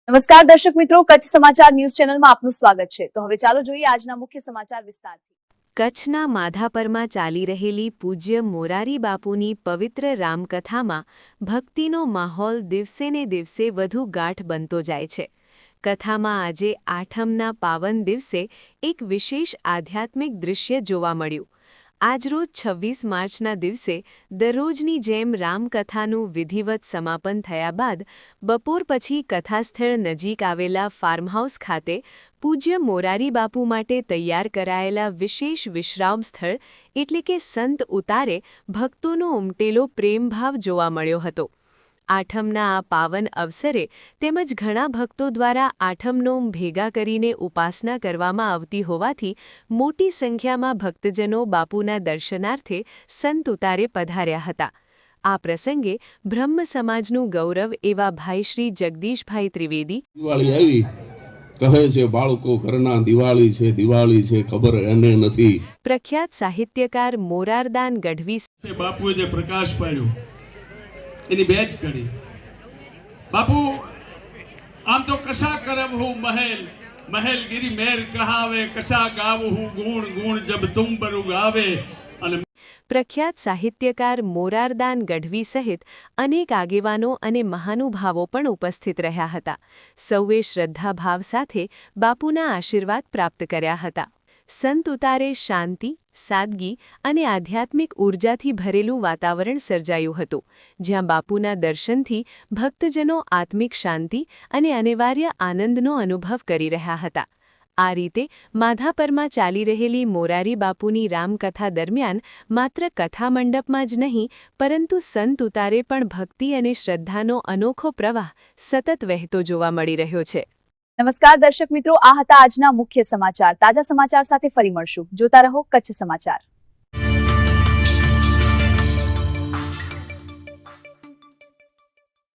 નમસ્કાર દર્શક મિત્રો, કચ્છ સમાચાર ન્યૂઝ ચેનલમાં આપનું સ્વાગત છે। તો હવે ચાલો જોઈએ આજના મુખ્ય સમાચાર વિસ્તારથી। કચ્છના માધાપરમાં ચાલી રહેલી પૂજ્ય મોરારી બાપુની પવિત્ર રામકથામાં ભક્તિનો માહોલ દિવસેને દિવસે વધુ ગાઢ બનતો જાય છે। કથામાં આજે આઠમના પાવન દિવસે એક વિશેષ આધ્યાત્મિક દૃશ્ય જોવા મળ્યું। આજરોજ 26 માર્ચના દિવસે દરરોજની જેમ રામકથાનું વિધિવત સમાપન થયા બાદ બપોર પછી કથાસ્થળ નજીક આવેલા ફાર્મહાઉસ ખાતે પૂજ્ય મોરારી બાપુ માટે તૈયાર કરાયેલા વિશેષ વિશ્રામ સ્થળ એટલે કે સંત ઉતારે ભક્તોનો ઉમટેલો પ્રેમભાવ જોવા મળ્યો હતો। આઠમના આ પાવન અવસરે તેમજ ઘણા ભક્તો દ્વારા આઠમનોમ ભેગા કરીને ઉપાસના કરવામાં આવતી હોવાથી મોટી સંખ્યામાં ભક્તજનો બાપુના દર્શનાર્થે સંત ઉતારે પધાર્યા હતા। આ પ્રસંગે બ્રહ્મ સમાજનું ગૌરવ એવા ભાઈ શ્રી જગદીશભાઈ ત્રિવેદી દિવાળી આવી કહે છે બાળકો ઘરના દિવાળી છે ખબર એને નથી। પ્રખ્યાત સાહિત્યકાર મોરારદાન ગઢવી બાપુએ જે પ્રકાશ પાડ્યો એની બેચ કરી। બાપુ આમ તો કશા કરબ હું महल गिरी मेर कहावे कशा गाव हूँ गुण गुण जब तुम बरु गावे। પ્રખ્યાત સાહિત્યકાર મોરારદાન ગઢવી સહિત અનેક આગેવાનો અને મહાનુભાવો પણ ઉપસ્થિત રહ્યા હતા। સૌએ શ્રદ્ધાભાવ સાથે બાપુના આશીર્વાદ પ્રાપ્ત કર્યા હતા। સંત ઉતારે શાંતિ, સાદગી અને આધ્યાત્મિક ઊર્જાથી ભરેલું વાતાવરણ સર્જાયું હતું, જ્યાં બાપુના દર્શનથી ભક્તજનો આત્મિક શાંતિ અને અનિવાર્ય આનંદનો અનુભવ કરી રહ્યા હતા। આ રીતે માધાપરમાં ચાલી રહેલી મોરારી બાપુની રામકથા દરમિયાન માત્ર કથા મંડપમાં જ નહીં પરંતુ સંત ઉતારે પણ ભક્તિ અને શ્રદ્ધાનો અનોખો પ્રવાહ સતત વહેતો જોવા મળી રહ્યો છે। નમસ્કાર દર્શક મિત્રો, આ હતા આજના મુખ્ય સમાચાર। તાજા સમાચાર સાથે ફરી મળશું। જોતા રહો કચ્છ સમાચાર।